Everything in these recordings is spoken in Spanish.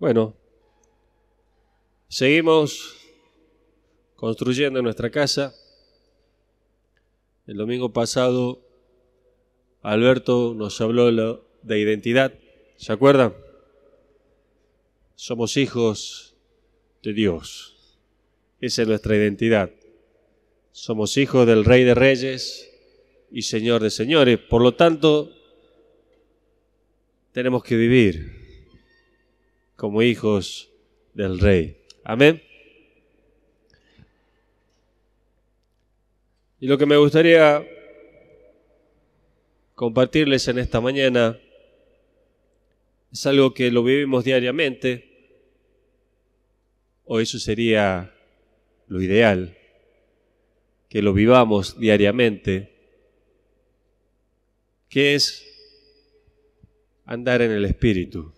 Bueno, seguimos construyendo nuestra casa. El domingo pasado Alberto nos habló de identidad, ¿se acuerdan? Somos hijos de Dios, esa es nuestra identidad. Somos hijos del Rey de Reyes y Señor de Señores, por lo tanto, tenemos que vivir como hijos del Rey. Amén. Y lo que me gustaría compartirles en esta mañana es algo que lo vivimos diariamente, o eso sería lo ideal, que lo vivamos diariamente, que es andar en el Espíritu.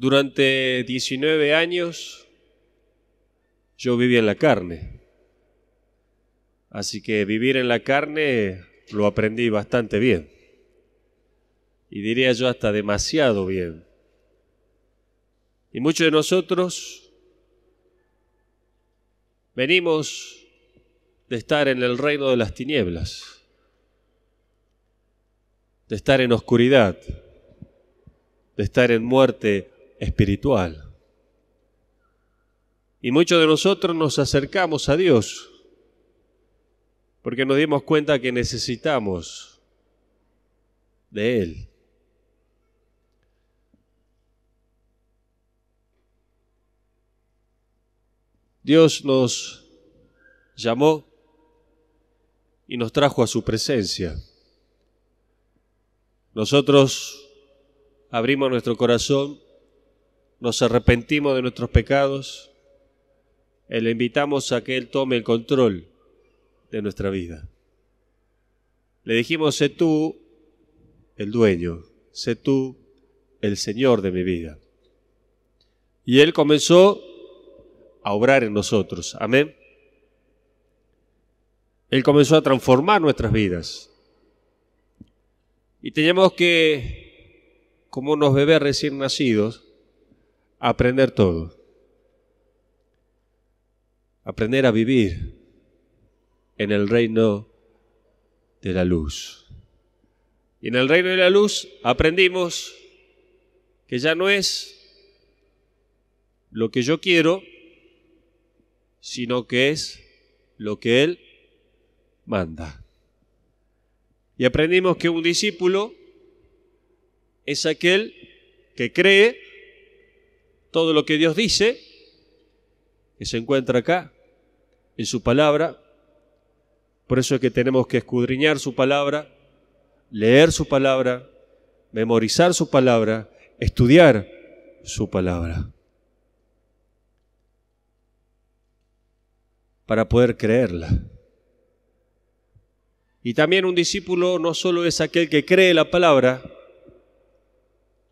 Durante 19 años yo viví en la carne, así que vivir en la carne lo aprendí bastante bien, y diría yo hasta demasiado bien. Y muchos de nosotros venimos de estar en el reino de las tinieblas, de estar en oscuridad, de estar en muerte espiritual. Y muchos de nosotros nos acercamos a Dios porque nos dimos cuenta que necesitamos de Él. Dios nos llamó y nos trajo a su presencia. Nosotros abrimos nuestro corazón, nos arrepentimos de nuestros pecados y le invitamos a que Él tome el control de nuestra vida. Le dijimos, sé tú el dueño, sé tú el Señor de mi vida. Y Él comenzó a obrar en nosotros. Amén. Él comenzó a transformar nuestras vidas. Y teníamos que, como unos bebés recién nacidos, aprender todo. Aprender a vivir en el reino de la luz. Y en el reino de la luz aprendimos que ya no es lo que yo quiero, sino que es lo que Él manda. Y aprendimos que un discípulo es aquel que cree todo lo que Dios dice, que se encuentra acá, en su palabra. Por eso es que tenemos que escudriñar su palabra, leer su palabra, memorizar su palabra, estudiar su palabra, para poder creerla. Y también un discípulo no solo es aquel que cree la palabra,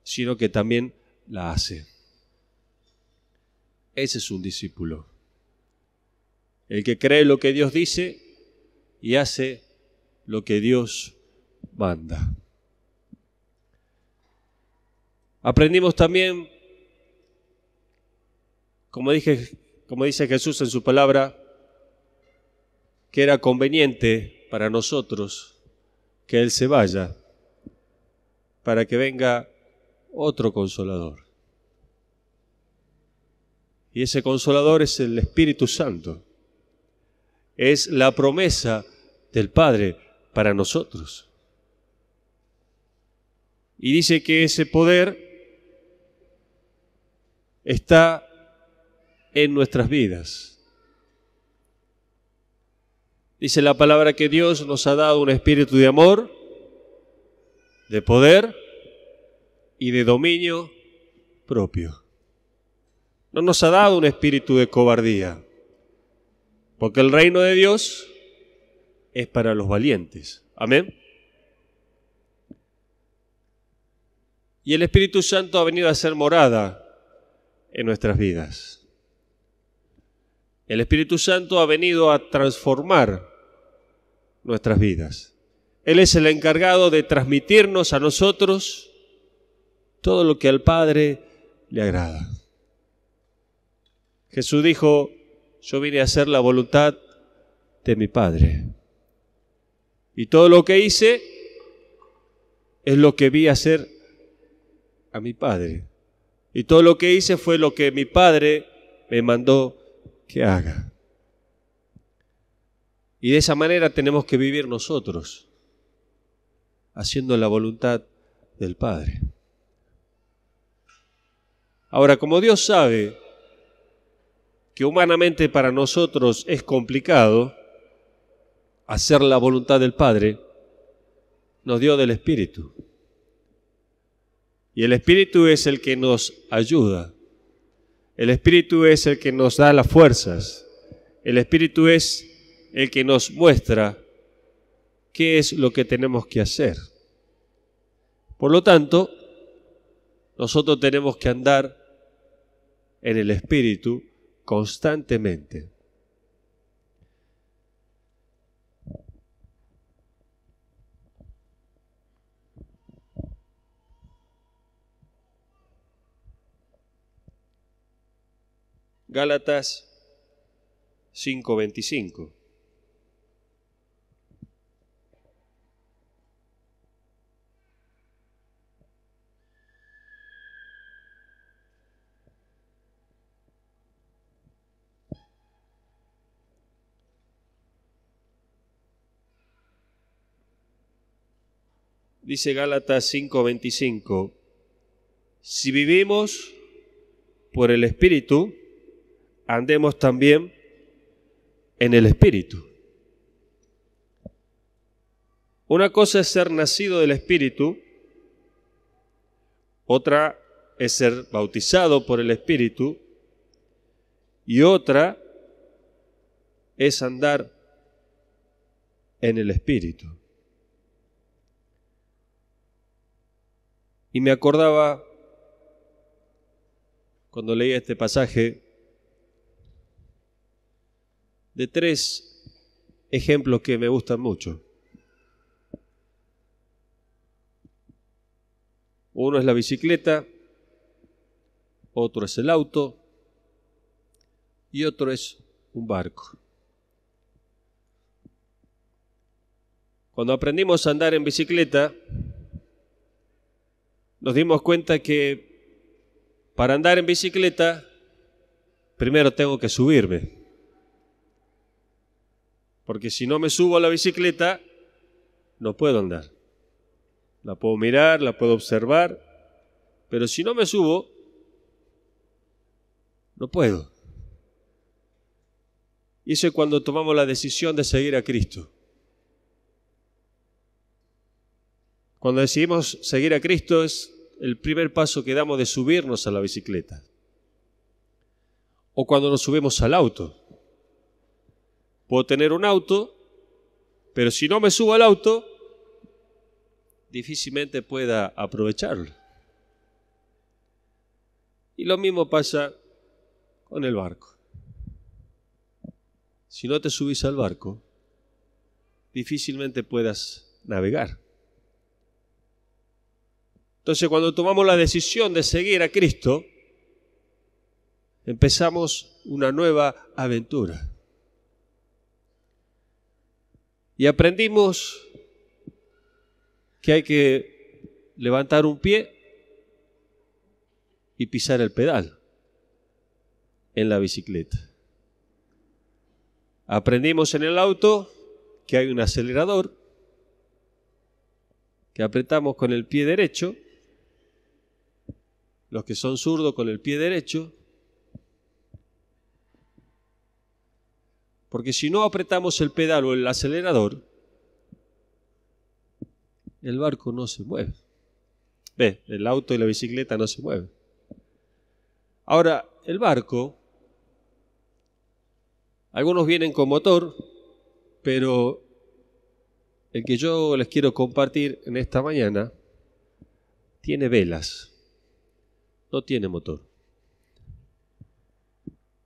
sino que también la hace. Ese es un discípulo. El que cree lo que Dios dice y hace lo que Dios manda. Aprendimos también, como dice Jesús en su palabra, que era conveniente para nosotros que Él se vaya para que venga otro consolador. Y ese consolador es el Espíritu Santo. Es la promesa del Padre para nosotros. Y dice que ese poder está en nuestras vidas. Dice la palabra que Dios nos ha dado un espíritu de amor, de poder y de dominio propio. No nos ha dado un espíritu de cobardía, porque el reino de Dios es para los valientes. Amén. Y el Espíritu Santo ha venido a hacer morada en nuestras vidas. El Espíritu Santo ha venido a transformar nuestras vidas. Él es el encargado de transmitirnos a nosotros todo lo que al Padre le agrada. Jesús dijo, yo vine a hacer la voluntad de mi Padre. Y todo lo que hice es lo que vi hacer a mi Padre. Y todo lo que hice fue lo que mi Padre me mandó que haga. Y de esa manera tenemos que vivir nosotros, haciendo la voluntad del Padre. Ahora, como Dios sabe que humanamente para nosotros es complicado hacer la voluntad del Padre, nos dio del Espíritu. Y el Espíritu es el que nos ayuda. El Espíritu es el que nos da las fuerzas. El Espíritu es el que nos muestra qué es lo que tenemos que hacer. Por lo tanto, nosotros tenemos que andar en el Espíritu constantemente. Gálatas 5:25. Dice Gálatas 5:25, si vivimos por el Espíritu, andemos también en el Espíritu. Una cosa es ser nacido del Espíritu, otra es ser bautizado por el Espíritu y otra es andar en el Espíritu. Y me acordaba, cuando leía este pasaje, de 3 ejemplos que me gustan mucho. Uno es la bicicleta, otro es el auto y otro es un barco. Cuando aprendimos a andar en bicicleta, nos dimos cuenta que para andar en bicicleta, primero tengo que subirme. Porque si no me subo a la bicicleta, no puedo andar. La puedo mirar, la puedo observar, pero si no me subo, no puedo. Y eso es cuando tomamos la decisión de seguir a Cristo. Cuando decidimos seguir a Cristo es el primer paso que damos de subirnos a la bicicleta. O cuando nos subimos al auto. Puedo tener un auto, pero si no me subo al auto, difícilmente pueda aprovecharlo. Y lo mismo pasa con el barco. Si no te subís al barco, difícilmente puedas navegar. Entonces, cuando tomamos la decisión de seguir a Cristo, empezamos una nueva aventura. Y aprendimos que hay que levantar un pie y pisar el pedal en la bicicleta. Aprendimos en el auto que hay un acelerador que apretamos con el pie derecho, los que son zurdos con el pie derecho, porque si no apretamos el pedal o el acelerador, el barco no se mueve. Ve, el auto y la bicicleta no se mueven. Ahora, el barco, algunos vienen con motor, pero el que yo les quiero compartir en esta mañana tiene velas, no tiene motor.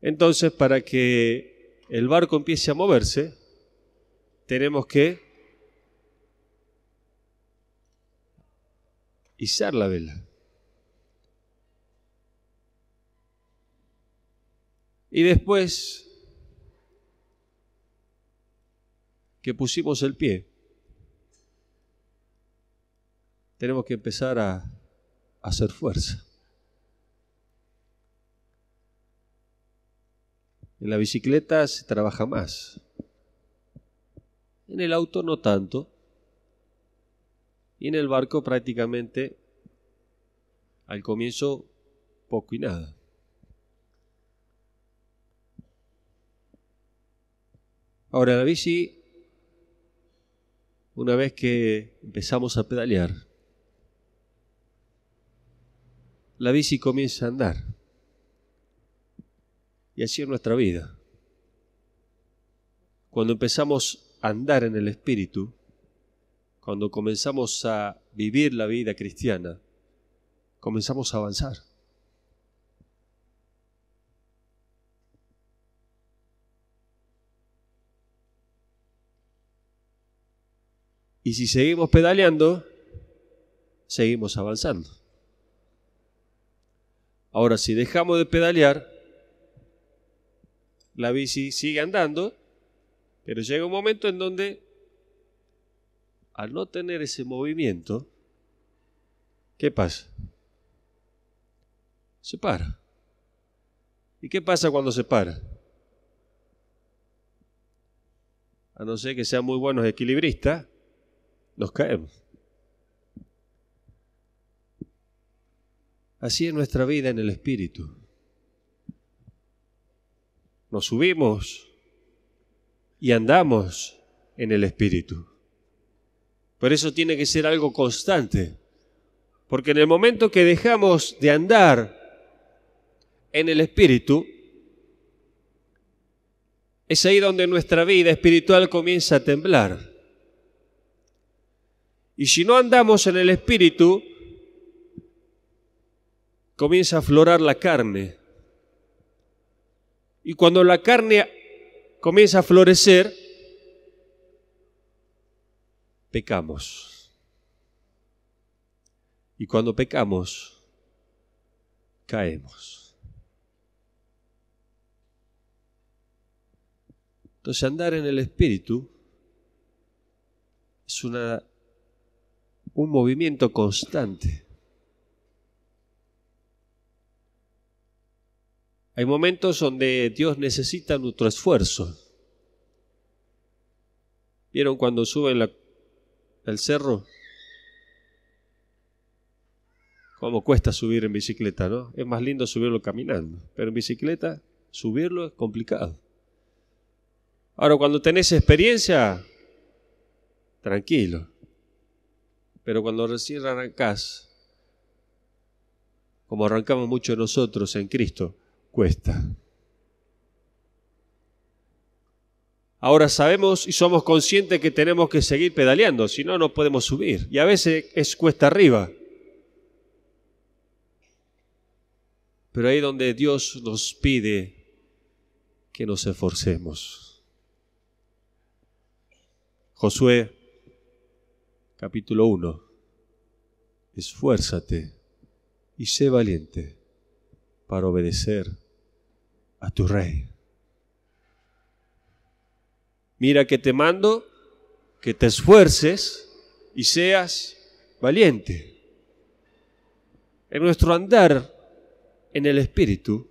Entonces, para que el barco empiece a moverse, tenemos que izar la vela. Y después que pusimos el pie, tenemos que empezar a hacer fuerza. En la bicicleta se trabaja más. En el auto no tanto. Y en el barco prácticamente al comienzo poco y nada. Ahora la bici, una vez que empezamos a pedalear, la bici comienza a andar. Y así es nuestra vida. Cuando empezamos a andar en el Espíritu, cuando comenzamos a vivir la vida cristiana, comenzamos a avanzar. Y si seguimos pedaleando, seguimos avanzando. Ahora, si dejamos de pedalear, la bici sigue andando, pero llega un momento en donde, al no tener ese movimiento, ¿qué pasa? Se para. ¿Y qué pasa cuando se para? A no ser que sean muy buenos equilibristas, nos caemos. Así es nuestra vida en el Espíritu. Nos subimos y andamos en el Espíritu. Por eso tiene que ser algo constante. Porque en el momento que dejamos de andar en el Espíritu, es ahí donde nuestra vida espiritual comienza a temblar. Y si no andamos en el Espíritu, comienza a aflorar la carne. Y cuando la carne comienza a florecer, pecamos. Y cuando pecamos, caemos. Entonces andar en el Espíritu es un movimiento constante. Hay momentos donde Dios necesita nuestro esfuerzo. ¿Vieron cuando suben el cerro? Cómo cuesta subir en bicicleta, ¿no? Es más lindo subirlo caminando, pero en bicicleta subirlo es complicado. Ahora, cuando tenés experiencia, tranquilo. Pero cuando recién arrancás, como arrancamos muchos de nosotros en Cristo, cuesta. Ahora sabemos y somos conscientes que tenemos que seguir pedaleando, si no, no podemos subir. Y a veces es cuesta arriba. Pero ahí donde Dios nos pide que nos esforcemos. Josué, capítulo 1. Esfuérzate y sé valiente para obedecer a tu rey. Mira que te mando que te esfuerces y seas valiente. En nuestro andar en el Espíritu,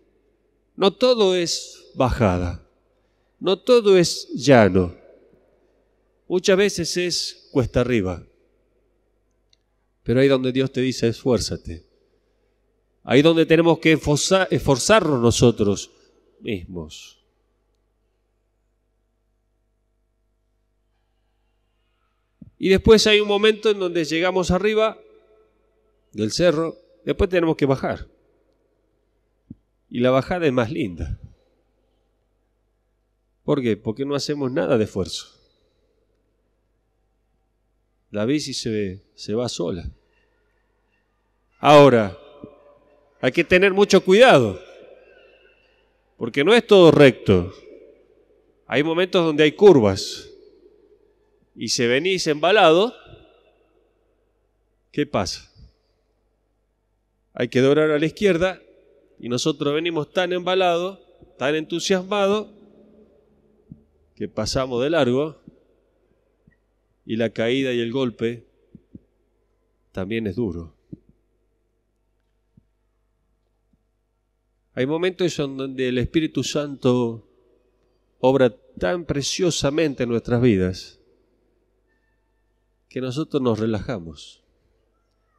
no todo es bajada, no todo es llano. Muchas veces es cuesta arriba. Pero ahí donde Dios te dice esfuérzate. Ahí donde tenemos que esforzarnos nosotros mismos. Y después hay un momento en donde llegamos arriba del cerro, después tenemos que bajar. Y la bajada es más linda. ¿Por qué? Porque no hacemos nada de esfuerzo. La bici se va sola. Ahora, hay que tener mucho cuidado, porque no es todo recto. Hay momentos donde hay curvas. Y si venís embalado, ¿qué pasa? Hay que doblar a la izquierda y nosotros venimos tan embalados tan entusiasmado que pasamos de largo y la caída y el golpe también es duro. Hay momentos en donde el Espíritu Santo obra tan preciosamente en nuestras vidas que nosotros nos relajamos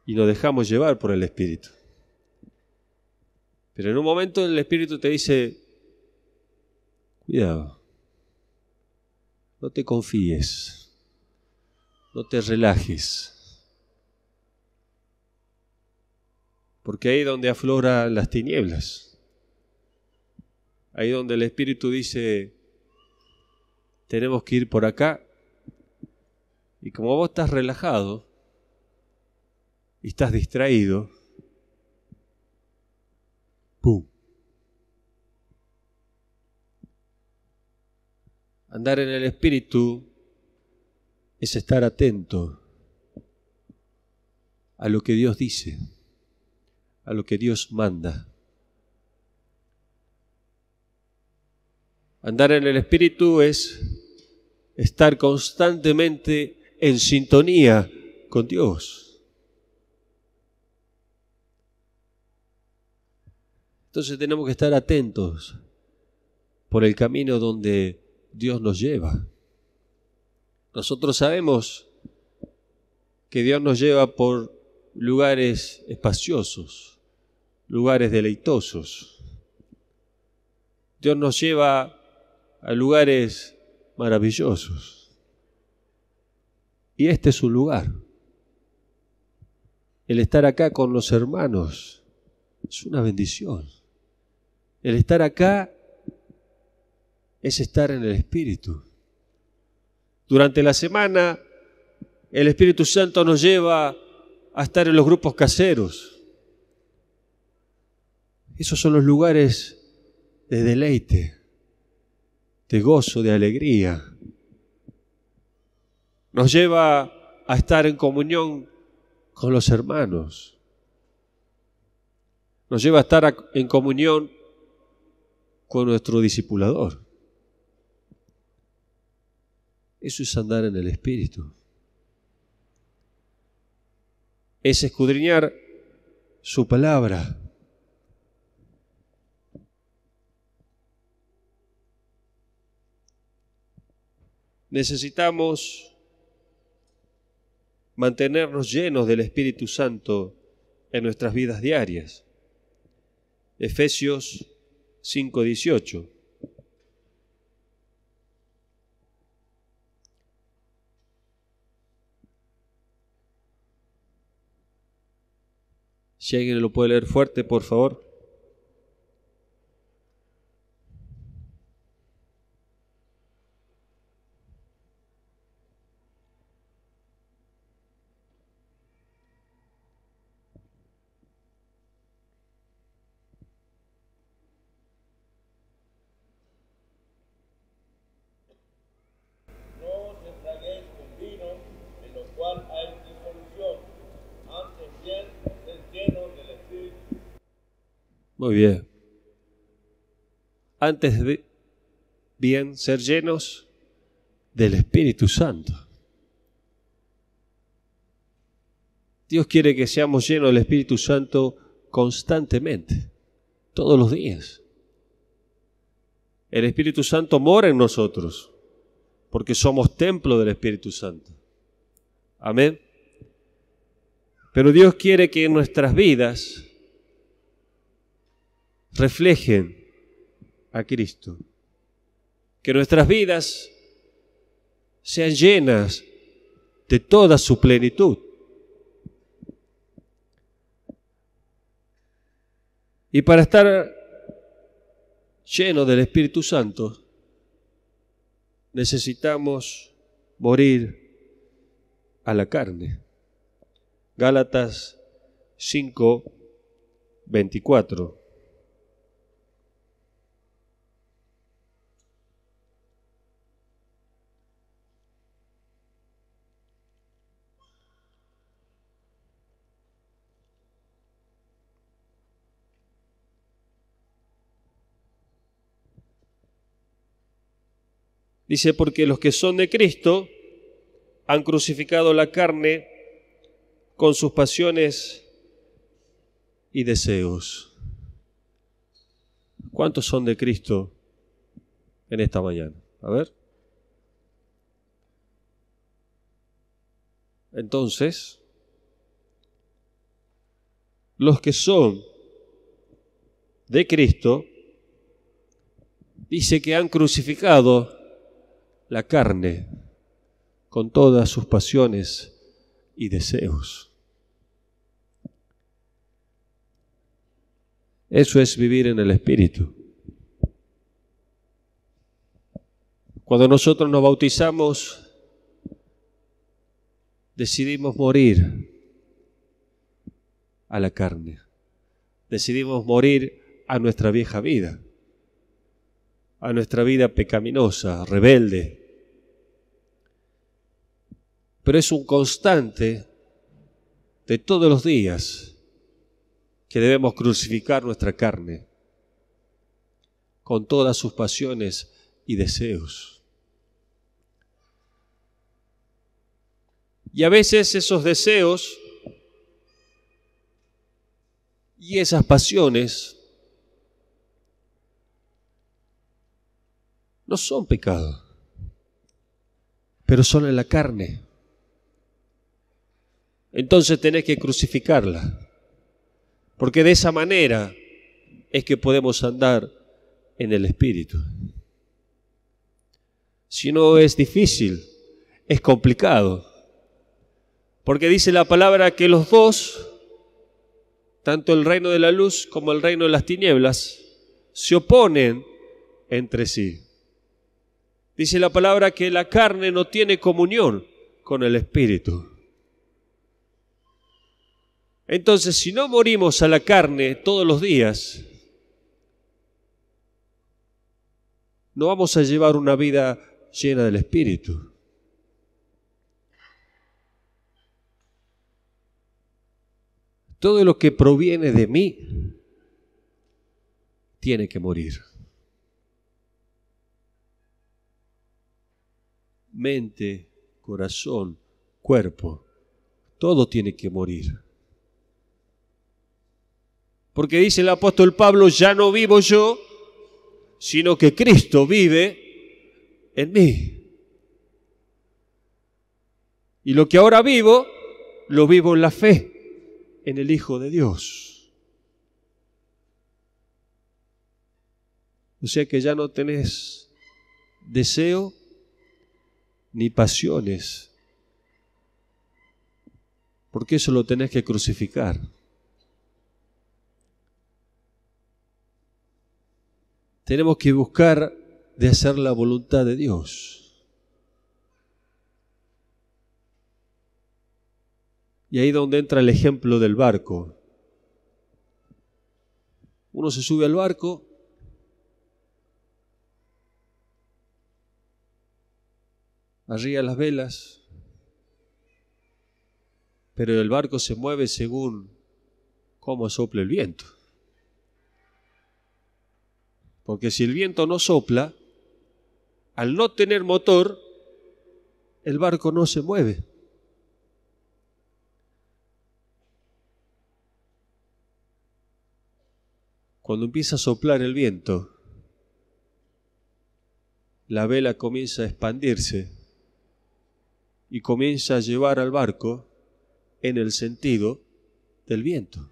y nos dejamos llevar por el Espíritu. Pero en un momento el Espíritu te dice, cuidado, no te confíes, no te relajes, porque ahí es donde afloran las tinieblas, ahí donde el Espíritu dice, tenemos que ir por acá, y como vos estás relajado y estás distraído, ¡pum! Andar en el Espíritu es estar atento a lo que Dios dice, a lo que Dios manda. Andar en el Espíritu es estar constantemente en sintonía con Dios. Entonces tenemos que estar atentos por el camino donde Dios nos lleva. Nosotros sabemos que Dios nos lleva por lugares espaciosos, lugares deleitosos. Dios nos lleva a lugares maravillosos. Y este es su lugar. El estar acá con los hermanos es una bendición. El estar acá es estar en el Espíritu. Durante la semana, el Espíritu Santo nos lleva a estar en los grupos caseros. Esos son los lugares de deleite, de gozo, de alegría. Nos lleva a estar en comunión con los hermanos. Nos lleva a estar en comunión con nuestro discipulador. Eso es andar en el Espíritu. Es escudriñar su palabra. Necesitamos mantenernos llenos del Espíritu Santo en nuestras vidas diarias. Efesios 5:18. Si alguien lo puede leer fuerte, por favor. No os embriaguéis con vino, en lo cual hay disolución, antes bien sed llenos del Espíritu. Muy bien. Antes de bien ser llenos del Espíritu Santo. Dios quiere que seamos llenos del Espíritu Santo constantemente, todos los días. El Espíritu Santo mora en nosotros, porque somos templo del Espíritu Santo. Amén. Pero Dios quiere que nuestras vidas reflejen a Cristo. Que nuestras vidas sean llenas de toda su plenitud. Y para estar llenos del Espíritu Santo, necesitamos morir a la carne. Gálatas 5:24. Dice, porque los que son de Cristo han crucificado la carne con sus pasiones y deseos. ¿Cuántos son de Cristo en esta mañana? A ver. Entonces, los que son de Cristo, dice que han crucificado la carne con todas sus pasiones y deseos. Eso es vivir en el Espíritu. Cuando nosotros nos bautizamos, decidimos morir a la carne. Decidimos morir a nuestra vieja vida, a nuestra vida pecaminosa, rebelde. Pero es un constante de todos los días que debemos crucificar nuestra carne con todas sus pasiones y deseos. Y a veces esos deseos y esas pasiones no son pecado, pero son en la carne. Entonces tenés que crucificarla, porque de esa manera es que podemos andar en el Espíritu. Si no, es difícil, es complicado. Porque dice la palabra que los dos, tanto el reino de la luz como el reino de las tinieblas, se oponen entre sí. Dice la palabra que la carne no tiene comunión con el Espíritu. Entonces, si no morimos a la carne todos los días, no vamos a llevar una vida llena del Espíritu. Todo lo que proviene de mí tiene que morir. Mente, corazón, cuerpo, todo tiene que morir. Porque dice el apóstol Pablo, ya no vivo yo, sino que Cristo vive en mí. Y lo que ahora vivo, lo vivo en la fe, en el Hijo de Dios. O sea que ya no tenés deseo ni pasiones, porque eso lo tenés que crucificar. Tenemos que buscar de hacer la voluntad de Dios. Y ahí es donde entra el ejemplo del barco. Uno se sube al barco, arriba las velas, pero el barco se mueve según cómo sopla el viento. Porque si el viento no sopla, al no tener motor, el barco no se mueve. Cuando empieza a soplar el viento, la vela comienza a expandirse y comienza a llevar al barco en el sentido del viento.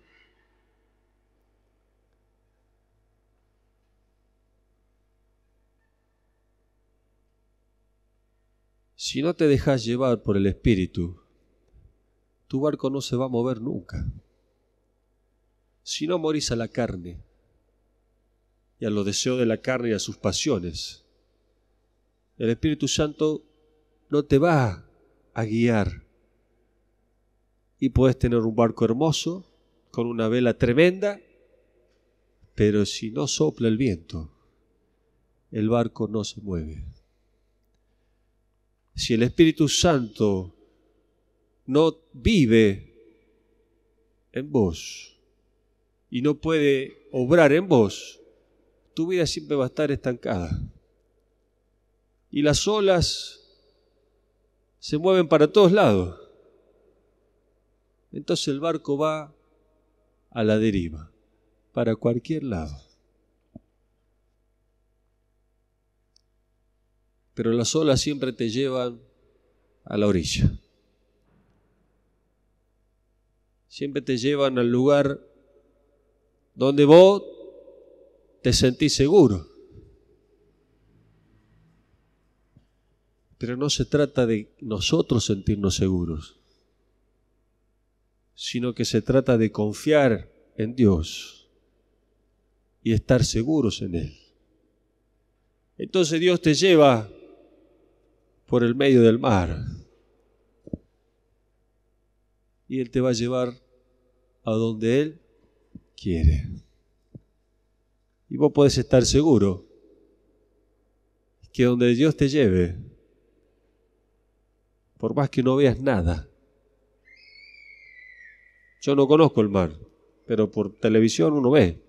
Si no te dejas llevar por el Espíritu, tu barco no se va a mover nunca. Si no morís a la carne y a los deseos de la carne y a sus pasiones, el Espíritu Santo no te va a guiar. Y puedes tener un barco hermoso, con una vela tremenda, pero si no sopla el viento, el barco no se mueve. Si el Espíritu Santo no vive en vos y no puede obrar en vos, tu vida siempre va a estar estancada. y las olas se mueven para todos lados. Entonces el barco va a la deriva, para cualquier lado. Pero las olas siempre te llevan a la orilla. Siempre te llevan al lugar donde vos te sentís seguro. Pero no se trata de nosotros sentirnos seguros, sino que se trata de confiar en Dios y estar seguros en Él. Entonces Dios te lleva por el medio del mar y Él te va a llevar a donde Él quiere. Y vos podés estar seguro que donde Dios te lleve, por más que no veas nada. Yo no conozco el mar, pero por televisión uno ve.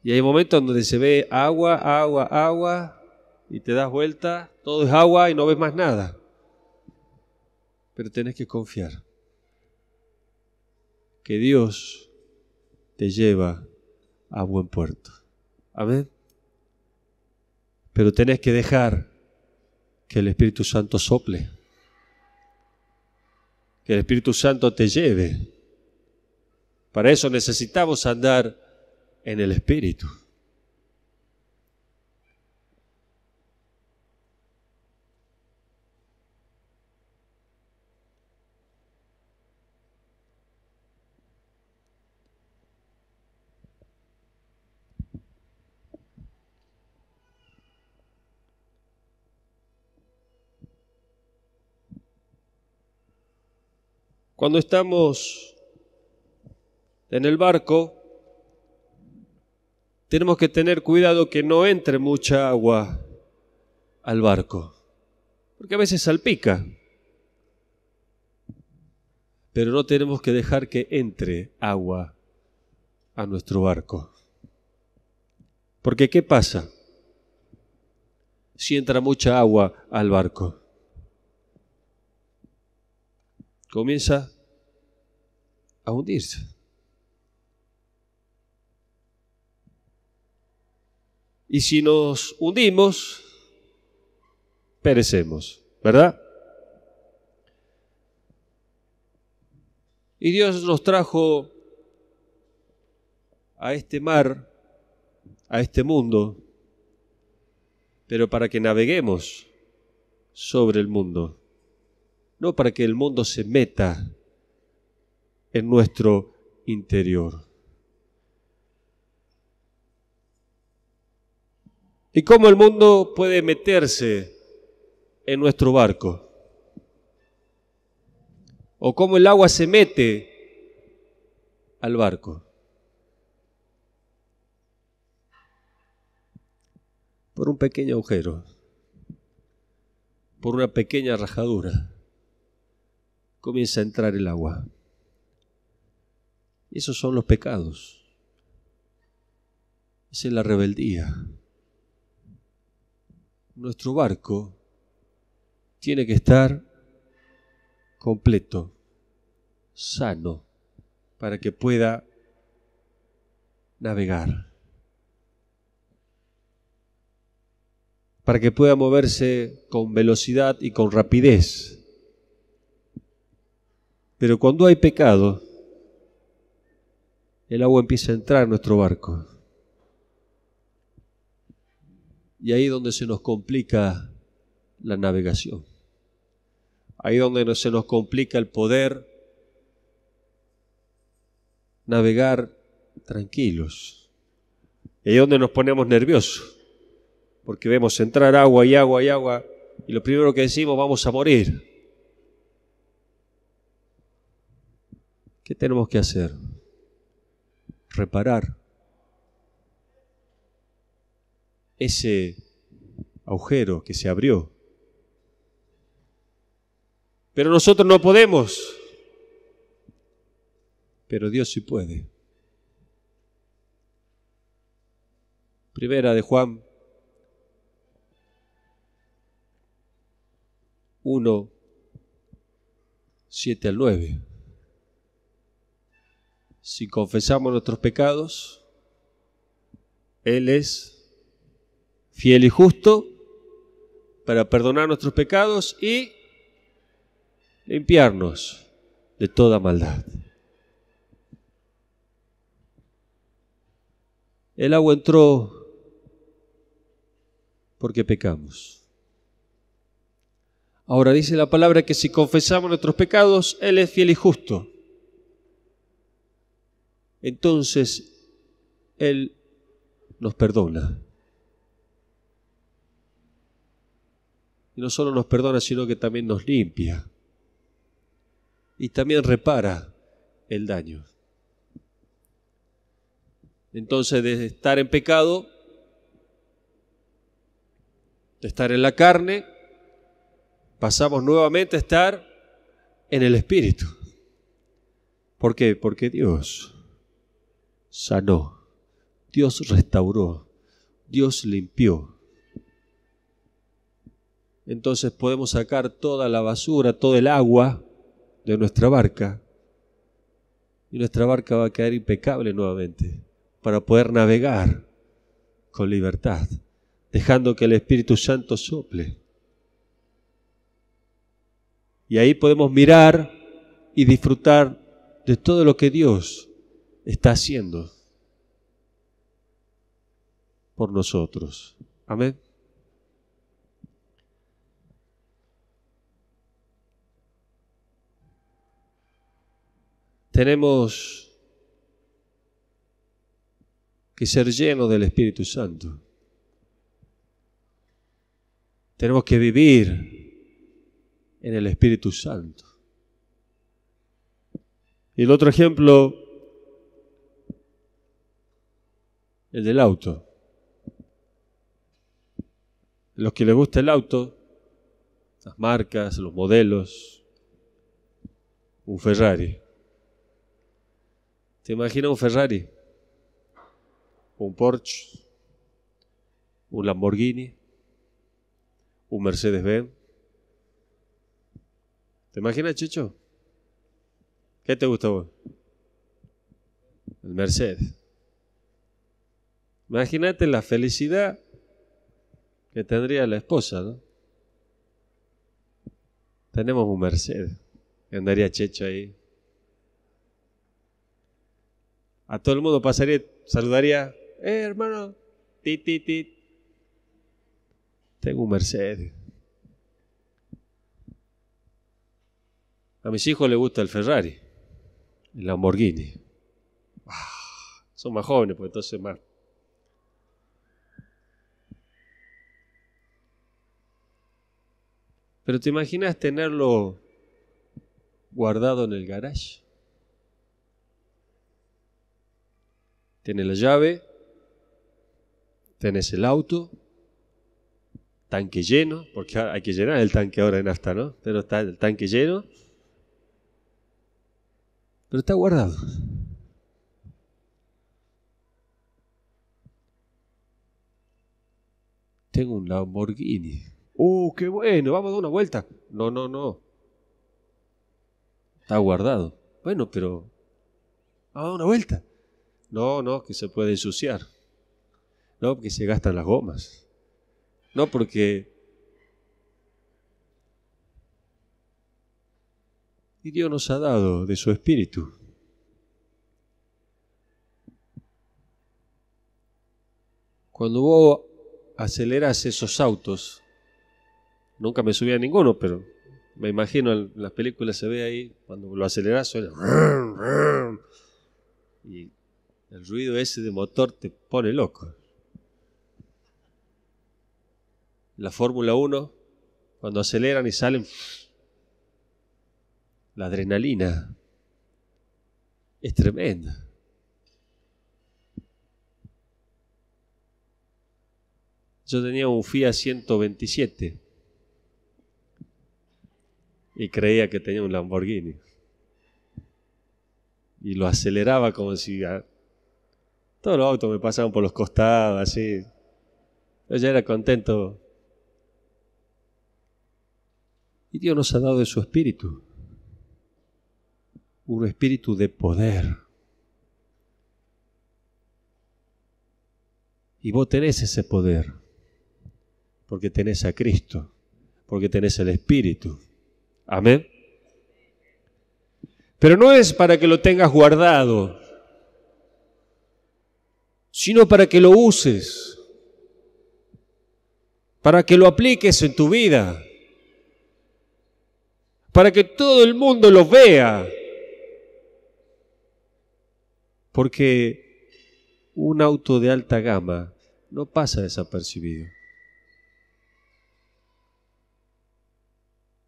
Y hay momentos donde se ve agua, agua, agua, y te das vuelta, todo es agua y no ves más nada. Pero tenés que confiar que Dios te lleva a buen puerto. Amén. Pero tenés que dejar que el Espíritu Santo sople, que el Espíritu Santo te lleve. Para eso necesitamos andar en el Espíritu. Cuando estamos en el barco, tenemos que tener cuidado que no entre mucha agua al barco, porque a veces salpica. Pero no tenemos que dejar que entre agua a nuestro barco. Porque ¿qué pasa si entra mucha agua al barco? Comienza a hundirse. Y si nos hundimos, perecemos, ¿verdad? Y Dios nos trajo a este mar, a este mundo, pero para que naveguemos sobre el mundo, no para que el mundo se meta en nuestro interior. ¿Y cómo el mundo puede meterse en nuestro barco? ¿O cómo el agua se mete al barco? Por un pequeño agujero, por una pequeña rajadura, comienza a entrar el agua. Y esos son los pecados. Esa es la rebeldía. Nuestro barco tiene que estar completo, sano, para que pueda navegar, para que pueda moverse con velocidad y con rapidez. Pero cuando hay pecado, el agua empieza a entrar en nuestro barco. Y ahí es donde se nos complica la navegación. Ahí es donde se nos complica el poder navegar tranquilos. Ahí es donde nos ponemos nerviosos, porque vemos entrar agua y agua y agua, y lo primero que decimos, vamos a morir. ¿Qué tenemos que hacer? Reparar ese agujero que se abrió. Pero nosotros no podemos. Pero Dios sí puede. Primera de Juan, 1, 7 al 9. Si confesamos nuestros pecados, Él es fiel y justo para perdonar nuestros pecados y limpiarnos de toda maldad. El agua entró porque pecamos. Ahora dice la palabra que si confesamos nuestros pecados, Él es fiel y justo. Entonces, Él nos perdona. Y no solo nos perdona, sino que también nos limpia. Y también repara el daño. Entonces, de estar en pecado, de estar en la carne, pasamos nuevamente a estar en el Espíritu. ¿Por qué? Porque Dios sanó, Dios restauró, Dios limpió. Entonces podemos sacar toda la basura, todo el agua de nuestra barca y nuestra barca va a quedar impecable nuevamente para poder navegar con libertad, dejando que el Espíritu Santo sople. Y ahí podemos mirar y disfrutar de todo lo que Dios está haciendo por nosotros. Amén. Tenemos que ser llenos del Espíritu Santo. Tenemos que vivir en el Espíritu Santo. Y el otro ejemplo, el del auto. Los que les gusta el auto, las marcas, los modelos, un Ferrari. ¿Te imaginas un Ferrari? Un Porsche, un Lamborghini, un Mercedes-Benz. ¿Te imaginas, Chicho? ¿Qué te gusta a vos? El Mercedes. Imagínate la felicidad que tendría la esposa, ¿no? Tenemos un Mercedes. Y andaría Checho ahí. A todo el mundo pasaría, saludaría. Hermano, tit, tit, tit. Tengo un Mercedes. A mis hijos les gusta el Ferrari, el Lamborghini. Son más jóvenes, pues entonces más. Pero ¿te imaginas tenerlo guardado en el garage? Tienes la llave, tenés el auto, tanque lleno, porque hay que llenar el tanque ahora de nafta, ¿no? Pero está el tanque lleno, pero está guardado. Tengo un Lamborghini. ¡Qué bueno! Vamos a dar una vuelta. No. Está guardado. Bueno, pero vamos a dar una vuelta. No, que se puede ensuciar. No, porque se gastan las gomas. No, porque... Y Dios nos ha dado de su Espíritu. Cuando vos acelerás esos autos, nunca me subí a ninguno, pero me imagino en las películas se ve ahí, cuando lo acelerás suena... Y el ruido ese de motor te pone loco. La Fórmula 1, cuando aceleran y salen, la adrenalina es tremenda. Yo tenía un Fiat 127 y creía que tenía un Lamborghini. Y lo aceleraba como si... Todos los autos me pasaban por los costados, así. Yo ya era contento. Y Dios nos ha dado de su espíritu. Un espíritu de poder. Y vos tenés ese poder. Porque tenés a Cristo. Porque tenés el espíritu. Amén. Pero no es para que lo tengas guardado, sino para que lo uses, para que lo apliques en tu vida, para que todo el mundo lo vea. Porque un auto de alta gama no pasa desapercibido.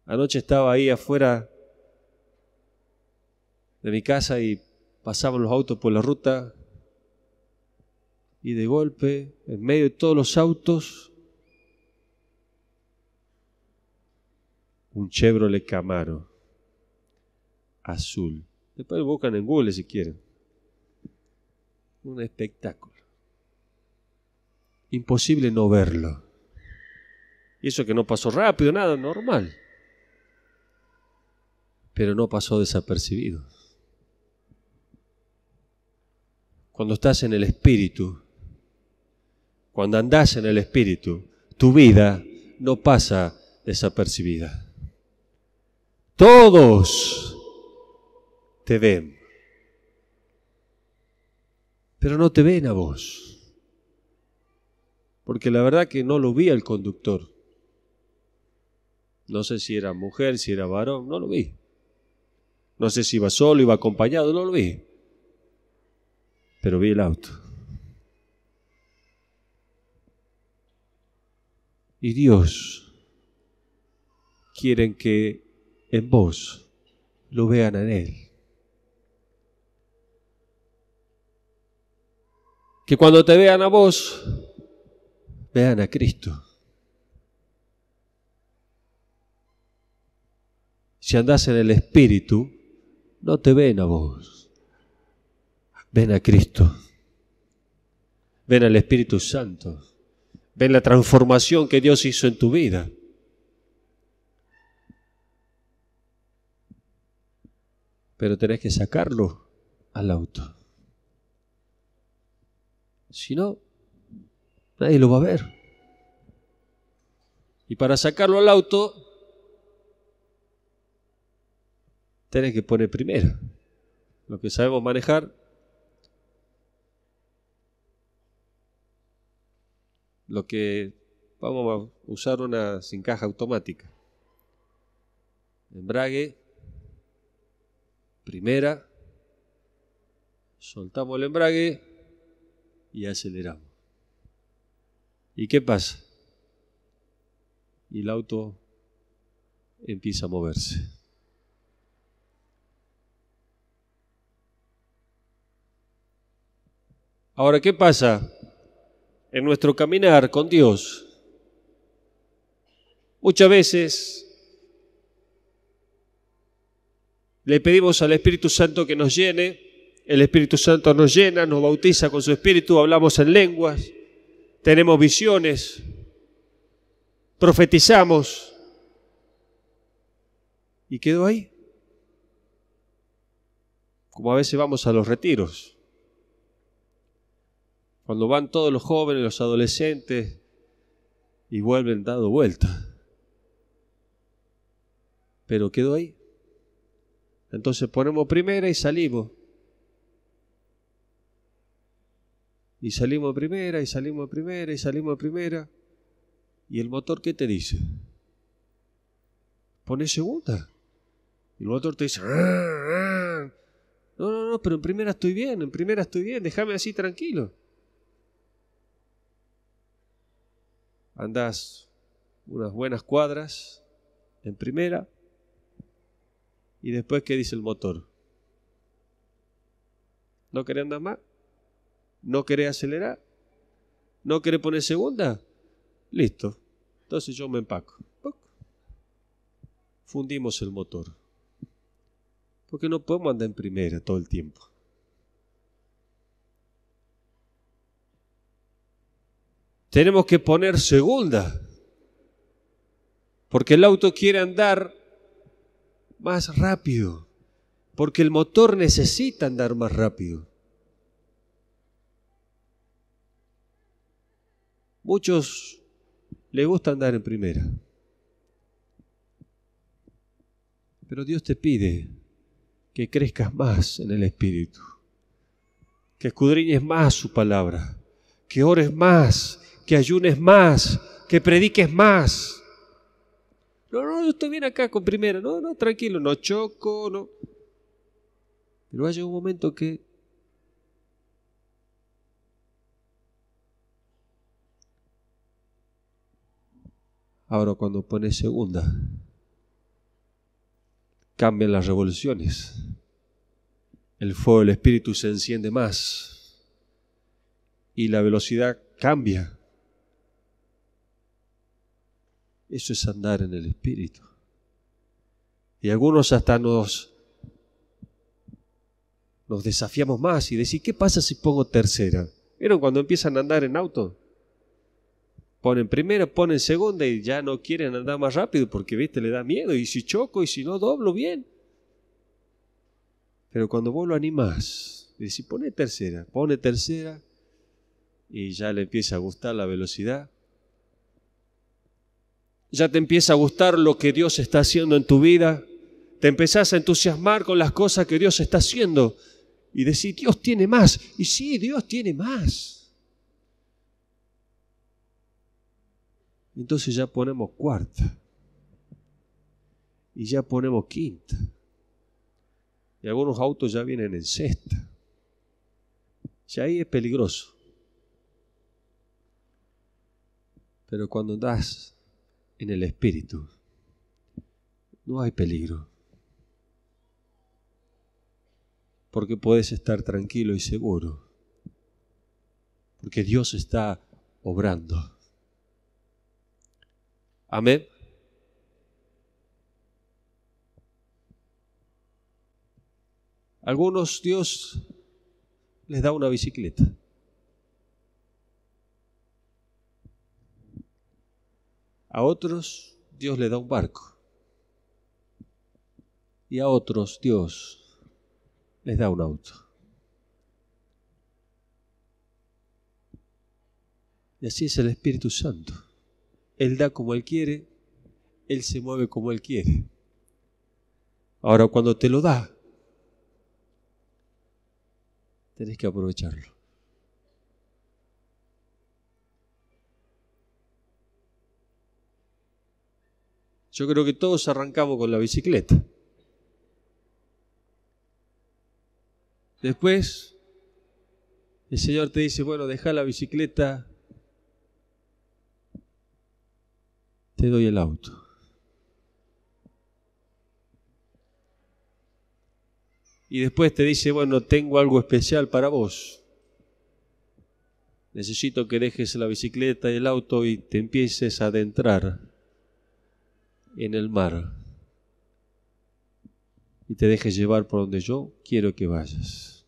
Anoche estaba ahí afuera de mi casa y pasaban los autos por la ruta y de golpe, en medio de todos los autos, un Chevrolet Camaro azul. Después lo buscan en Google si quieren. Un espectáculo. Imposible no verlo. Y eso que no pasó rápido, nada, normal. Pero no pasó desapercibido. Cuando estás en el Espíritu, cuando andás en el Espíritu, tu vida no pasa desapercibida. Todos te ven, pero no te ven a vos. Porque la verdad que no lo vi al conductor. No sé si era mujer, si era varón, no lo vi. No sé si iba solo, iba acompañado, no lo vi. Pero vi el auto. Y Dios quiere que en vos lo vean en Él. Que cuando te vean a vos, vean a Cristo. Si andás en el Espíritu, no te ven a vos. Ven a Cristo. Ven al Espíritu Santo. Ven la transformación que Dios hizo en tu vida. Pero tenés que sacarlo al auto. Si no, nadie lo va a ver. Y para sacarlo al auto, tenés que poner primero lo que sabemos manejar, lo que vamos a usar una sin caja automática. Embrague, primera, soltamos el embrague y aceleramos. ¿Y qué pasa? Y el auto empieza a moverse. Ahora, ¿qué pasa en nuestro caminar con Dios? Muchas veces le pedimos al Espíritu Santo que nos llene, el Espíritu Santo nos llena, nos bautiza con su Espíritu, hablamos en lenguas, tenemos visiones, profetizamos, y quedó ahí. Como a veces vamos a los retiros, cuando van todos los jóvenes, los adolescentes, y vuelven dando vuelta. Pero quedó ahí. Entonces ponemos primera y salimos. Y salimos primera, y salimos primera, y salimos primera. ¿Y el motor qué te dice? Poné segunda. Y el motor te dice, no, pero en primera estoy bien, déjame así tranquilo. Andás unas buenas cuadras en primera y después, ¿qué dice el motor? ¿No querés andar más? ¿No querés acelerar? ¿No querés poner segunda? Listo. Entonces yo me empaco. Fundimos el motor. Porque no podemos andar en primera todo el tiempo. Tenemos que poner segunda. Porque el auto quiere andar más rápido, porque el motor necesita andar más rápido. Muchos les gusta andar en primera, pero Dios te pide que crezcas más en el Espíritu, que escudriñes más su palabra, que ores más, que ayunes más, que prediques más. No, yo estoy bien acá con primera, no, tranquilo, no choco, no. Pero hay un momento que ahora cuando pones segunda, cambian las revoluciones. El fuego del Espíritu se enciende más y la velocidad cambia. Eso es andar en el Espíritu. Y algunos hasta nos desafiamos más y decir, ¿qué pasa si pongo tercera? ¿Vieron cuando empiezan a andar en auto? Ponen primera, ponen segunda y ya no quieren andar más rápido porque, viste, le da miedo. Y si choco y si no doblo bien. Pero cuando vos lo animás, decís, pone tercera y ya le empieza a gustar la velocidad. Ya te empieza a gustar lo que Dios está haciendo en tu vida. Te empezás a entusiasmar con las cosas que Dios está haciendo y decís, Dios tiene más. Y sí, Dios tiene más. Entonces ya ponemos cuarta y ya ponemos quinta. Y algunos autos ya vienen en sexta. Ya ahí es peligroso. Pero cuando andás en el Espíritu, no hay peligro. Porque puedes estar tranquilo y seguro. Porque Dios está obrando. Amén. Algunos Dios les da una bicicleta. A otros Dios les da un barco. Y a otros Dios les da un auto. Y así es el Espíritu Santo. Él da como Él quiere, Él se mueve como Él quiere. Ahora, cuando te lo da, tenés que aprovecharlo. Yo creo que todos arrancamos con la bicicleta. Después, el Señor te dice, bueno, deja la bicicleta, te doy el auto. Y después te dice, bueno, tengo algo especial para vos. Necesito que dejes la bicicleta y el auto y te empieces a adentrar en el mar. Y te dejes llevar por donde yo quiero que vayas.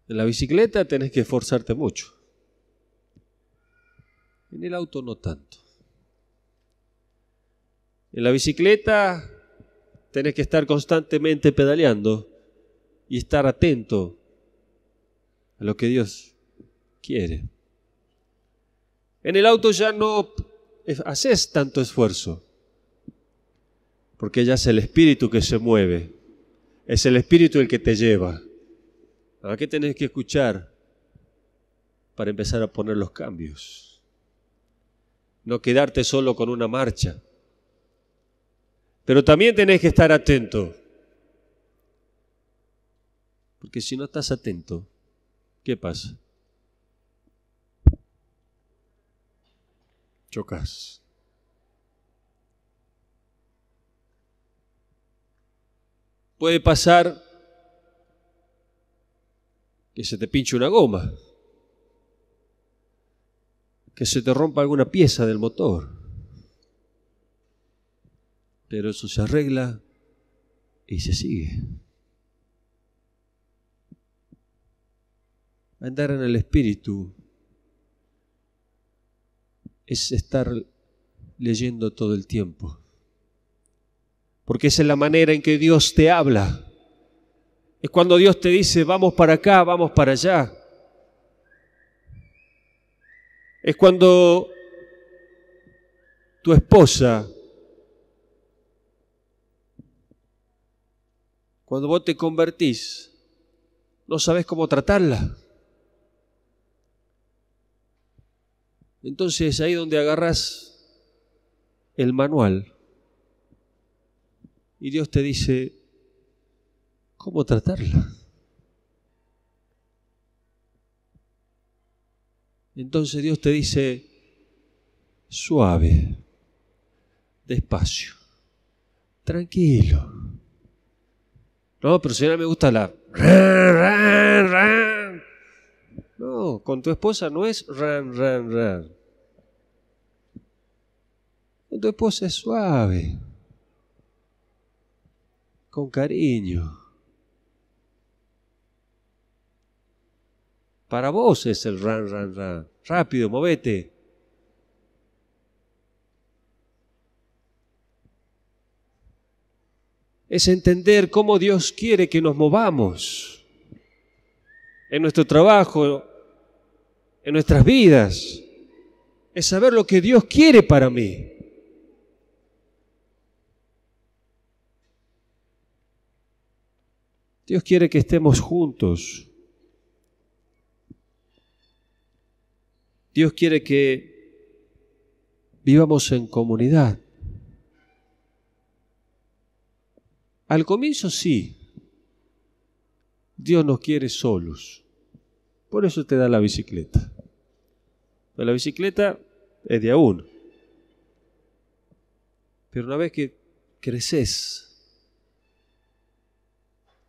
En la bicicleta tenés que esforzarte mucho. En el auto no tanto. En la bicicleta tenés que estar constantemente pedaleando y estar atento a lo que Dios quiere. En el auto ya no haces tanto esfuerzo, porque ya es el Espíritu que se mueve, es el Espíritu el que te lleva. ¿A qué tenés que escuchar para empezar a poner los cambios? No quedarte solo con una marcha. Pero también tenés que estar atento. Porque si no estás atento, ¿qué pasa? Chocas. Puede pasar que se te pinche una goma, que se te rompa alguna pieza del motor. Pero eso se arregla y se sigue. Andar en el Espíritu es estar leyendo todo el tiempo. Porque esa es la manera en que Dios te habla. Es cuando Dios te dice, vamos para acá, vamos para allá. Es cuando tu esposa, cuando vos te convertís, no sabés cómo tratarla. Entonces ahí donde agarrás el manual y Dios te dice cómo tratarla. Entonces Dios te dice suave, despacio, tranquilo. No, pero si no me gusta la... No, con tu esposa no es ran. Con tu esposa es suave, con cariño. Para vos es el ran. Rápido, movete. Es entender cómo Dios quiere que nos movamos en nuestro trabajo, en nuestras vidas. Es saber lo que Dios quiere para mí. Dios quiere que estemos juntos. Dios quiere que vivamos en comunidad. Al comienzo sí, Dios nos quiere solos. Por eso te da la bicicleta. Pero la bicicleta es de a uno. Pero una vez que creces,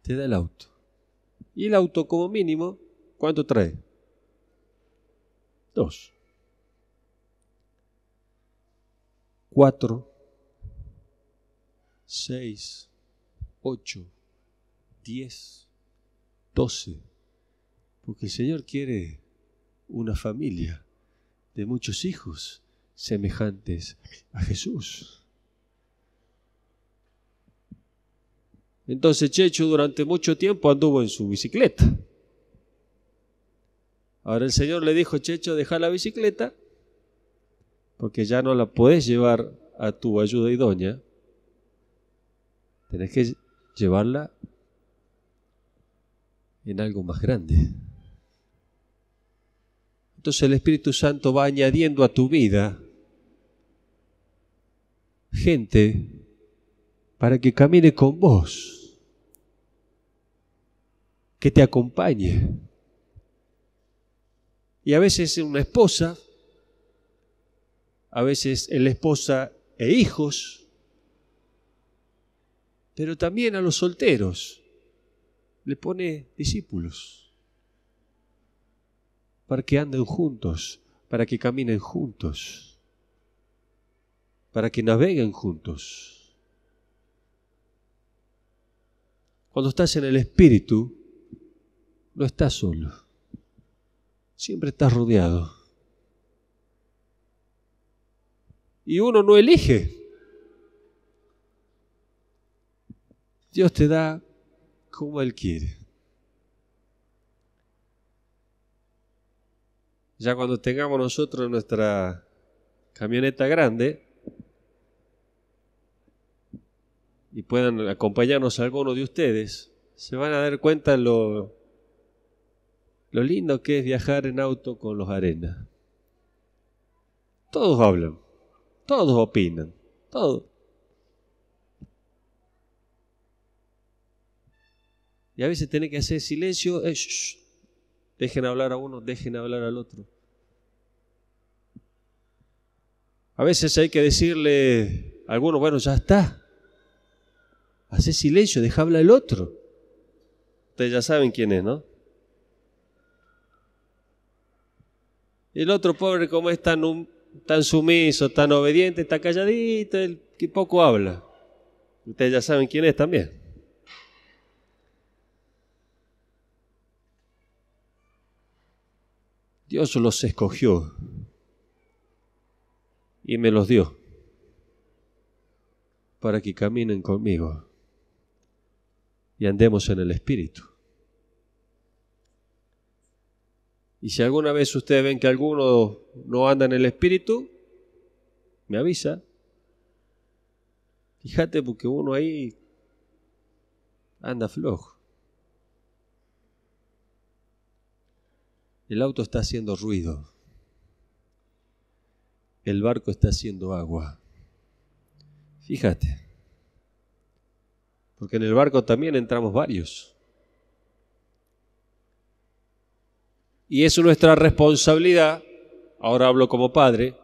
te da el auto. Y el auto como mínimo, ¿cuánto trae? 2, 4, 6, 8, 10, 12. Porque el Señor quiere una familia de muchos hijos semejantes a Jesús. Entonces Checho durante mucho tiempo anduvo en su bicicleta. Ahora el Señor le dijo, Checho, deja la bicicleta porque ya no la podés llevar a tu ayuda idónea. Tenés que llevarla en algo más grande. Entonces el Espíritu Santo va añadiendo a tu vida gente para que camine con vos, que te acompañe. Y a veces una esposa, a veces la esposa e hijos, pero también a los solteros le pone discípulos para que anden juntos, para que caminen juntos, para que naveguen juntos. Cuando estás en el Espíritu, no estás solo, siempre estás rodeado. Y uno no elige. Dios te da como Él quiere. Ya cuando tengamos nosotros nuestra camioneta grande y puedan acompañarnos algunos de ustedes, se van a dar cuenta lo lindo que es viajar en auto con los Arenas. Todos hablan, todos opinan, todos. Y a veces tenés que hacer silencio, dejen hablar a uno, dejen hablar al otro. A veces hay que decirle a algunos, bueno, ya está. Hacé silencio, deja hablar al otro. Ustedes ya saben quién es, ¿no? El otro pobre, como es tan sumiso, tan obediente, está calladito, el que poco habla. Ustedes ya saben quién es también. Dios los escogió y me los dio. para que caminen conmigo y andemos en el Espíritu. Y si alguna vez ustedes ven que alguno no anda en el Espíritu, me avisa. Fíjate, porque uno ahí anda flojo. El auto está haciendo ruido. El barco está haciendo agua. Fíjate. Porque en el barco también entramos varios. Y es nuestra responsabilidad, ahora hablo como padre,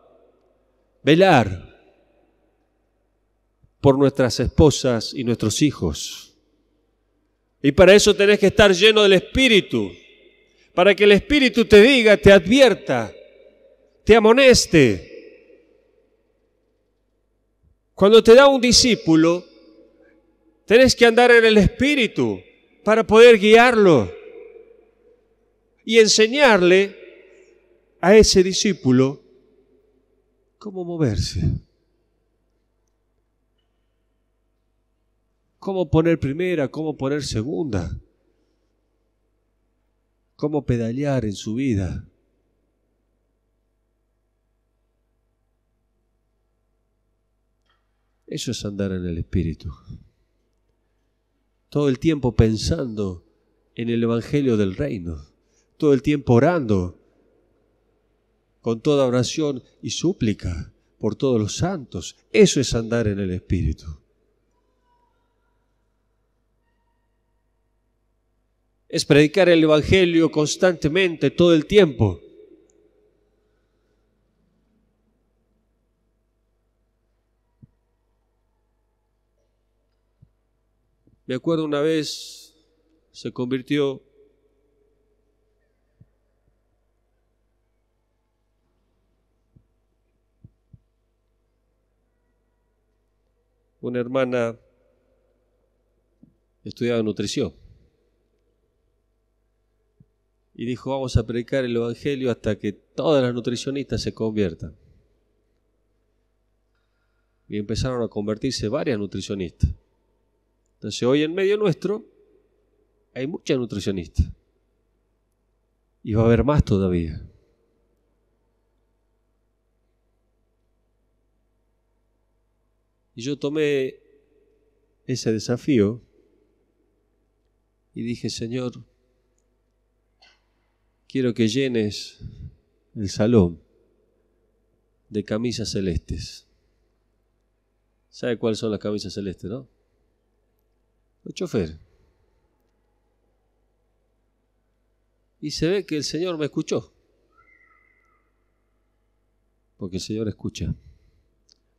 velar por nuestras esposas y nuestros hijos. Y para eso tenés que estar lleno del Espíritu, para que el Espíritu te diga, te advierta, te amoneste. Cuando te da un discípulo, tenés que andar en el Espíritu para poder guiarlo y enseñarle a ese discípulo cómo moverse, cómo poner primera, cómo poner segunda, cómo pedalear en su vida. Eso es andar en el Espíritu. Todo el tiempo pensando en el Evangelio del Reino. Todo el tiempo orando con toda oración y súplica por todos los santos. Eso es andar en el Espíritu. Es predicar el Evangelio constantemente, todo el tiempo. Me acuerdo una vez se convirtió una hermana que estudiaba nutrición y dijo, vamos a predicar el Evangelio hasta que todas las nutricionistas se conviertan. Y empezaron a convertirse varias nutricionistas. Entonces hoy en medio nuestro hay muchas nutricionistas y va a haber más todavía. Y yo tomé ese desafío y dije, Señor, quiero que llenes el salón de camisas celestes. ¿Sabe cuáles son las camisas celestes, no? Los choferes. Y se ve que el Señor me escuchó. Porque el Señor escucha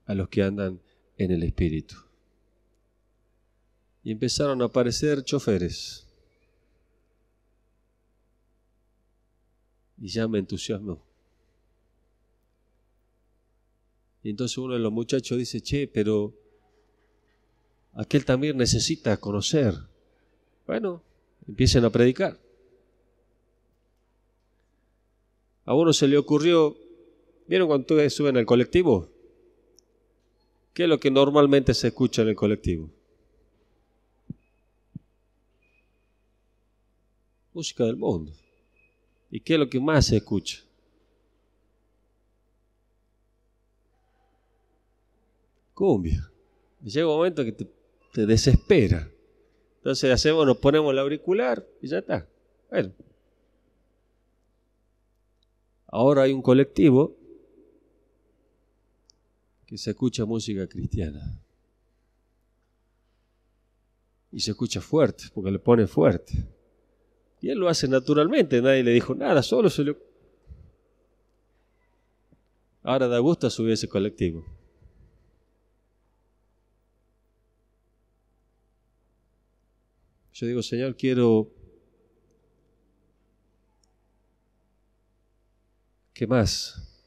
a los que andan en el Espíritu. Y empezaron a aparecer choferes. Y ya me entusiasmó. Y entonces uno de los muchachos dice, che, pero aquel también necesita conocer. Bueno, empiecen a predicar. A uno se le ocurrió, ¿vieron cuando ustedes suben al colectivo? ¿Qué es lo que normalmente se escucha en el colectivo? Música del mundo. ¿Y qué es lo que más se escucha? Cumbia. Llega un momento que te desespera. Entonces nos ponemos el auricular y ya está. Bueno. Ahora hay un colectivo que se escucha música cristiana. Y se escucha fuerte, porque le pone fuerte. Y él lo hace naturalmente, nadie le dijo nada, solo se le... Ahora da gusto subir ese colectivo. Yo digo, Señor, quiero que más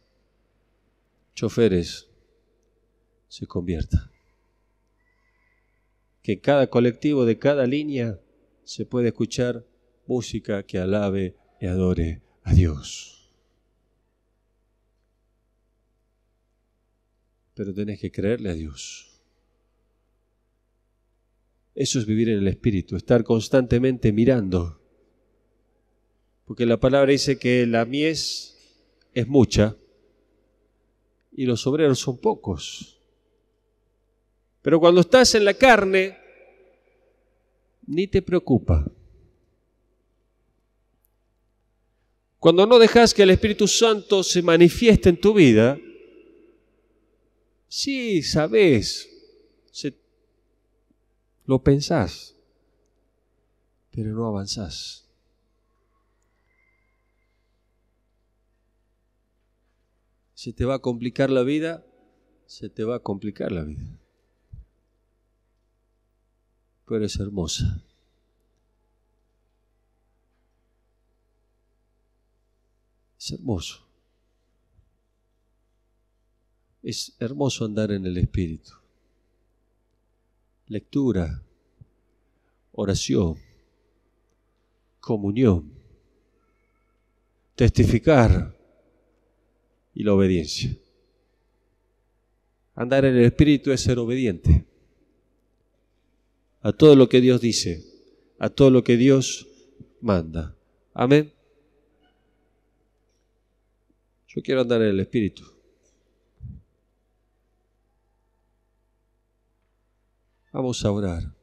choferes se conviertan. Que en cada colectivo de cada línea se pueda escuchar música que alabe y adore a Dios. Pero tenés que creerle a Dios. Eso es vivir en el Espíritu, estar constantemente mirando. Porque la palabra dice que la mies es mucha y los obreros son pocos. Pero cuando estás en la carne, ni te preocupa. Cuando no dejas que el Espíritu Santo se manifieste en tu vida, sí, sabes, lo pensás, pero no avanzás. ¿Se te va a complicar la vida? Se te va a complicar la vida. Pero es hermosa. Es hermoso. Es hermoso andar en el Espíritu. Lectura, oración, comunión, testificar y la obediencia. Andar en el Espíritu es ser obediente a todo lo que Dios dice, a todo lo que Dios manda. Amén. Yo quiero andar en el Espíritu. Vamos a orar.